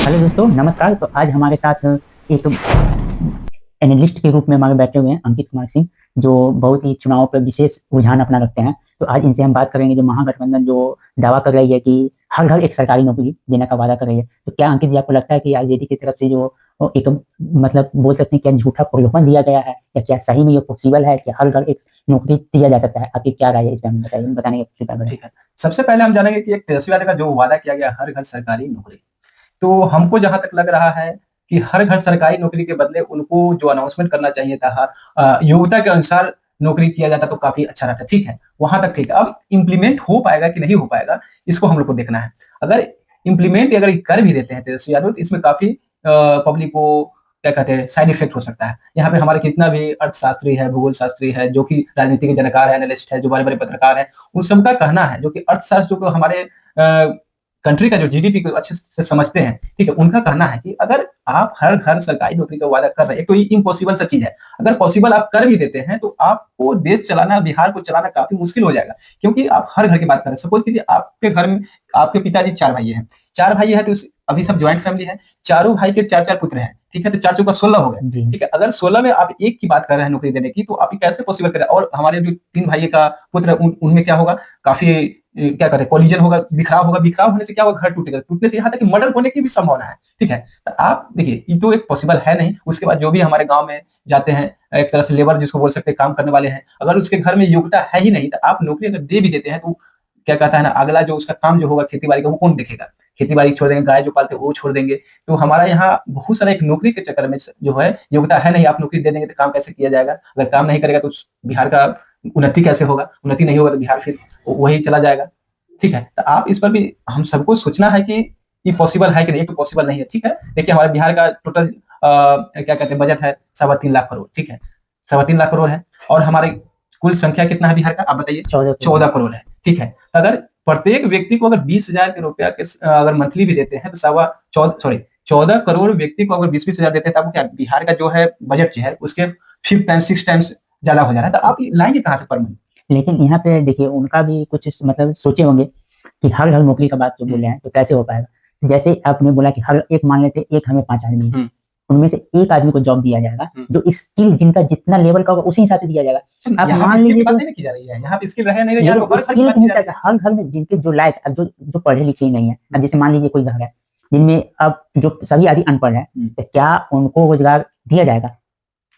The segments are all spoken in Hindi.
हेलो दोस्तों, नमस्कार। तो आज हमारे साथ एक एनालिस्ट के रूप में हमारे बैठे हुए हैं अंकित कुमार सिंह, जो बहुत ही चुनाव पर विशेष रुझान अपना रखते हैं। तो आज इनसे हम बात करेंगे जो महागठबंधन जो दावा कर रही है कि हर घर एक सरकारी नौकरी देने का वादा कर रही है। तो क्या अंकित जी, आपको लगता है कि आरजेडी की तरफ से जो एक मतलब बोल सकते हैं क्या झूठा प्रलोभन दिया गया है, या क्या सही में ये पॉसिबल है कि हर घर एक नौकरी दिया जा सकता है? आपकी क्या राय है इस पर, हमें बताइए, बताने की कृपया करें। ठीक है। सबसे पहले हम जानेंगे कि एक तेजस्वी यादव का जो वादा किया गया हर घर सरकारी नौकरी, तो हमको जहाँ तक लग रहा है कि हर घर सरकारी नौकरी के बदले उनको जो अनाउंसमेंट करना चाहिए था, योग्यता के अनुसार नौकरी किया जाता तो काफी अच्छा रहता। ठीक है, वहां तक ठीक है। अब इम्प्लीमेंट हो पाएगा कि नहीं हो पाएगा, इसको हम लोग को देखना है। अगर इम्प्लीमेंट अगर कर भी देते हैं तेजस्वी यादव, तो इसमें काफी पब्लिक को क्या कहते हैं साइड इफेक्ट हो सकता है। यहाँ पे हमारे कितना भी अर्थशास्त्री है, भूगोल शास्त्री है, जो कि राजनीति के जानकार है, एनालिस्ट है, जो बड़े बड़े पत्रकार है, उन सबका कहना है, जो कि अर्थशास्त्र जो हमारे कंट्री का जो जीडीपी को अच्छे से समझते हैं, ठीक है, उनका कहना है कि अगर आप हर घर सरकारी नौकरी का वादा कर रहे हैं, तो ये इम्पॉसिबल सा चीज है। अगर पॉसिबल आप कर भी देते हैं, तो आपको देश चलाना, बिहार को चलाना काफी मुश्किल हो जाएगा। क्योंकि आप हर घर की बात करें, सपोज कीजिए आपके घर में आपके पिताजी चार भाई हैं, चार भाई है तो अभी सब ज्वाइंट फैमिली है, चारों भाई के चार चार पुत्र हैं, ठीक है, तो चार चौका 16 हो गए। जी। ठीक है, अगर 16 में आप एक की बात कर रहे हैं नौकरी देने की, तो आप ये कैसे पॉसिबल करें? और हमारे जो तीन भाई का पुत्र है, उनमें क्या होगा, काफी क्या कहते हैं कॉलिजन होगा, बिखराव होगा। बिखराव होने से क्या होगा, घर टूटेगा, टूटने से यहाँ तक कि मर्डर होने की भी संभावना है। ठीक है, तो आप देखिए, ये तो एक पॉसिबल है नहीं। उसके बाद जो भी हमारे गांव में जाते हैं, एक तरह से लेबर जिसको बोल सकते हैं, काम करने वाले हैं, अगर उसके घर में योग्यता है ही नहीं, तो आप नौकरी अगर दे भी देते हैं, तो क्या कहता है ना, अगला जो उसका काम जो होगा खेती बाड़ी का, वो कौन देखेगा? खेती बाड़ी छोड़ देंगे, गाय जो पालते हैं वो छोड़ देंगे। तो हमारा यहाँ बहुत सारा एक नौकरी के चक्कर में जो है, योग्यता है नहीं, आप नौकरी दे देंगे तो काम कैसे किया जाएगा? अगर काम नहीं करेगा तो बिहार का उन्नति कैसे होगा? उन्नति नहीं होगा तो बिहार फिर वही चला जाएगा। ठीक है, तो आप इस पर भी हम सबको सोचना है कि ये पॉसिबल है कि नहीं। तो पॉसिबल नहीं है। ठीक है, देखिए हमारे बिहार का टोटल क्या कहते हैं बजट है 3.25 लाख करोड़। ठीक है, 3.25 लाख करोड़ है। और हमारे कुल संख्या कितना है बिहार का, आप बताइए? 14 करोड़ है। ठीक है, तो अगर प्रत्येक व्यक्ति को अगर 20,000 के रुपया के अगर मंथली भी देते हैं, तो 14 करोड़ व्यक्ति को अगर 20-20 हजार देते हैं, तो आपको क्या बिहार का जो है बजट जो है उसके 5 टाइम्स 6 टाइम्स ज्यादा हो जा रहा है। तो आप लाएंगे कहाँ से पर मंथ? लेकिन यहाँ पे देखिए, उनका भी कुछ मतलब सोचे होंगे कि हर घर नौकरी का बात जो बोले हैं, तो कैसे हो पाएगा? जैसे आपने बोला कि हर एक, मान लेते एक घर में 5 आदमी है, उनमें से एक आदमी को जॉब दिया जाएगा, जो स्किल जिनका जितना लेवल का होगा उसी हिसाब से दिया जाएगा। आप यहाँ मान पे स्किल लीजिए की बात तो नहीं की जा रही है, यहाँ पे स्किल रहे नहीं रहे, ये यहाँ जो तो हर घर की स्किल बात के की जा हिसाब रही से हर घर में जिनके जो लायक, अब जो जो पढ़े लिखे ही नहीं है, अब जैसे मान लीजिए कोई घर है जिनमें अब जो सभी आदमी अनपढ़ है, तो क्या उनको रोजगार दिया जाएगा? है।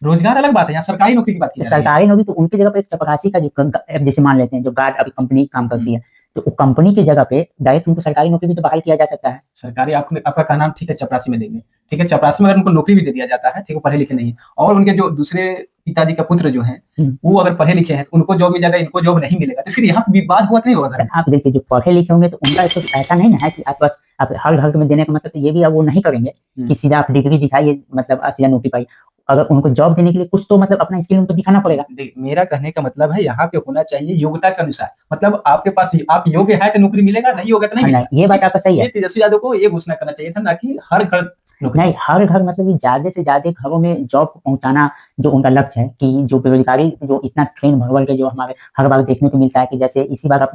रोजगार अलग बात है, यहाँ सरकारी नौकरी की बात की जा रही है। सरकारी नौकरी तो उनकी जगह पे एक चपरासी का जो जैसे मान लेते हैं जो गार्ड अभी कंपनी काम करती है, तो कंपनी की जगह पे डायरेक्ट उनको सरकारी नौकरी भी तो बहाल किया जा सकता है। सरकारी आपने आपका कहना हम ठीक है, चपरासी में देंगे। ठीक है, चपरासी में अगर उनको नौकरी भी दे दिया जाता है, ठीक है, पढ़े लिखे नहीं, और उनके जो दूसरे पिताजी का पुत्र जो है, वो अगर पढ़े लिखे हैं, तो उनको जॉब मिल जाएगा, इनको जॉब नहीं मिलेगा, तो फिर यहाँ विवाद हुआ कि नहीं होगा घर में? आप देखिए, जो पढ़े लिखे होंगे तो उनका तो ऐसा नहीं ना है कि आप बस आप हर घर में देने का मतलब तो ये भी अब वो नहीं करेंगे कि सीधा आप डिग्री दिखाइए, मतलब सीधा नौकरी पाई। अगर उनको जॉब देने के लिए कुछ तो मतलब अपना स्किल उनको दिखाना पड़ेगा। मेरा कहने का मतलब है, यहाँ पे होना चाहिए योग्यता के अनुसार। मतलब आपके पास आप योग्य है तो नौकरी मिलेगा, नहीं होगा तो नहीं हाँ, मिलेगा। नहीं, ये बात आपका सही ये है। तेजस्वी यादव को ये घोषणा करना चाहिए था, ना कि हर घर नौकरी। नहीं, हर घर मतलब ज्यादा से ज्यादा घरों में जॉब पहुंचाना जो उनका लक्ष्य है, कि जो बेरोजगारी जो इतना ट्रेन भरवल के जो हमारे हर बार देखने को मिलता है, कि जैसे इसी बार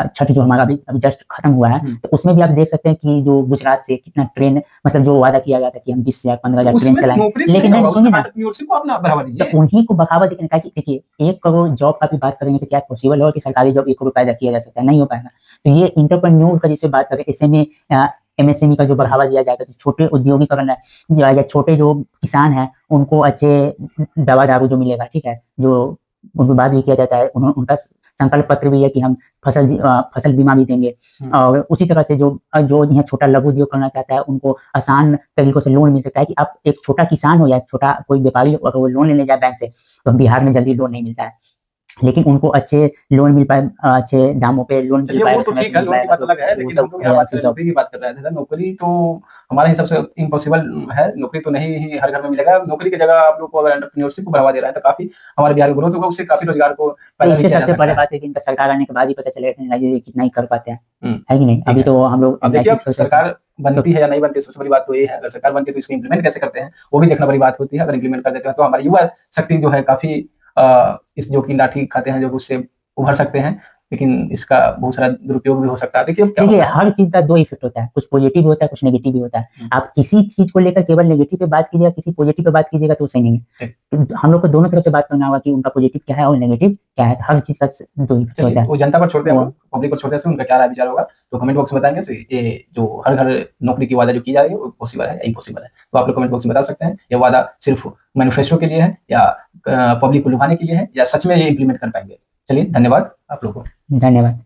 छठ जो हमारा अभी अभी जस्ट खत्म हुआ है, तो उसमें भी आप देख सकते हैं कि जो गुजरात से कितना ट्रेन, मतलब जो वादा किया गया था कि हम 20,000 15,000 ट्रेन उसमें तो चलाएंगे, नौकरी से नहीं लेकिन नहीं, होगा, सुनिए उसमें ना, एंटरप्रेन्योरशिप को अपना बढ़ावा तो दीजिए। उन्हीं को बढ़ावा देने का कि देखिए 1 करोड़ जॉब का भी बात करेंगे तो क्या पॉसिबल होगा कि सरकारी जॉब 1 करोड़ पैदा किया जा सकता है? नहीं हो पाएगा। तो ये इंटरप्रेन्योर का जैसे बात करें, ऐसे में एमएसएमई का जो बढ़ावा दिया जाएगा, तो छोटे उद्योगीकरण है, या छोटे जो किसान है उनको अच्छे दवा दारू जो मिलेगा, ठीक है, जो उनको बात भी किया जाता है, उनका संकल्प पत्र भी है कि हम फसल बीमा भी देंगे। और उसी तरह से जो जो यहाँ छोटा लघु उद्योग करना चाहता है उनको आसान तरीकों से लोन मिल सकता है, कि आप एक छोटा किसान हो या छोटा कोई व्यापारी, अगर वो लोन लेने जाए बैंक से, तो बिहार में जल्दी लोन नहीं मिलता है, लेकिन उनको अच्छे लोन मिल पाए, अच्छे दामों पे लोन मिल चलिए वो पाएगा, तो समय पे ठीक है, मिल लोन की पाएगा, बात तो अलग है, वो लेकिन हम सब लोग यहाँ बात कर रहे हैं, जॉब। नौकरी की बात कर रहे थे। नौकरी तो हमारे हिसाब से इम्पॉसिबल है। नौकरी तो नहीं ही हर घर में मिलेगा। नौकरी की जगह आप लोग को अगर एंटरप्रेन्योरशिप को बढ़ावा दे रहा है, तो काफी हमारे बिहार में ग्रोथ होगा, उससे काफी रोजगार को तो पैदा भी इससे किया जा सबसे सकता बड़ी है। बात है कि इनका सरकार आने के बाद ही पता चलेगा कि नहीं, ये कितना ही कर पाते हैं, है कि नहीं? ठीक अभी है, तो हम लोग अब देखिए, अब 89% सरकार तो बनती है या नहीं बनती, सबसे बड़ी बात तो ये है। अगर सरकार बनती है तो इसको इम्प्लीमेंट कैसे करते हैं, वो भी देखना बड़ी बात होती है। अगर इम्प्लीमेंट कर देते हैं, तो हमारी युवा शक्ति जो है काफी इस जो कि लाठी खाते हैं जो उससे उभर सकते हैं। लेकिन इसका बहुत सारा दुरुपयोग भी हो सकता है। देखिए अब क्या देखिए, होता है। हर चीज़ का 2 इफ़ेक्ट होता है, कुछ पॉज़िटिव भी होता है, कुछ नेगेटिव भी होता है। आप किसी चीज़ को लेकर केवल नेगेटिव पे बात कीजिएगा, किसी पॉज़िटिव पे बात कीजिएगा तो सही नहीं है। हम लोग को दोनों तरफ से बात करना होगा कि उनका पॉज़िटिव क्या है और नेगेटिव क्या है। हर चीज़ का 2 इफ़ेक्ट होता चलिए, है। वो जनता पर छोड़ते हैं हम वो लोग, पब्लिक पर छोड़ते हैं, उनका क्या राय विचार होगा, तो कमेंट बॉक्स में बताएँगे। से ये जो हर घर नौकरी की वादा जो की जा रही है, वो पॉसिबल है या इम्पॉसिबल है? तो आप लोग कमेंट बॉक्स में बता सकते हैं, ये वादा सिर्फ़ मैनिफेस्टो के लिए है या पब्लिक को लुभाने के लिए है या सच में ये इम्प्लीमेंट कर पाएँगे? चलिए, धन्यवाद आप लोगों को। धन्यवाद।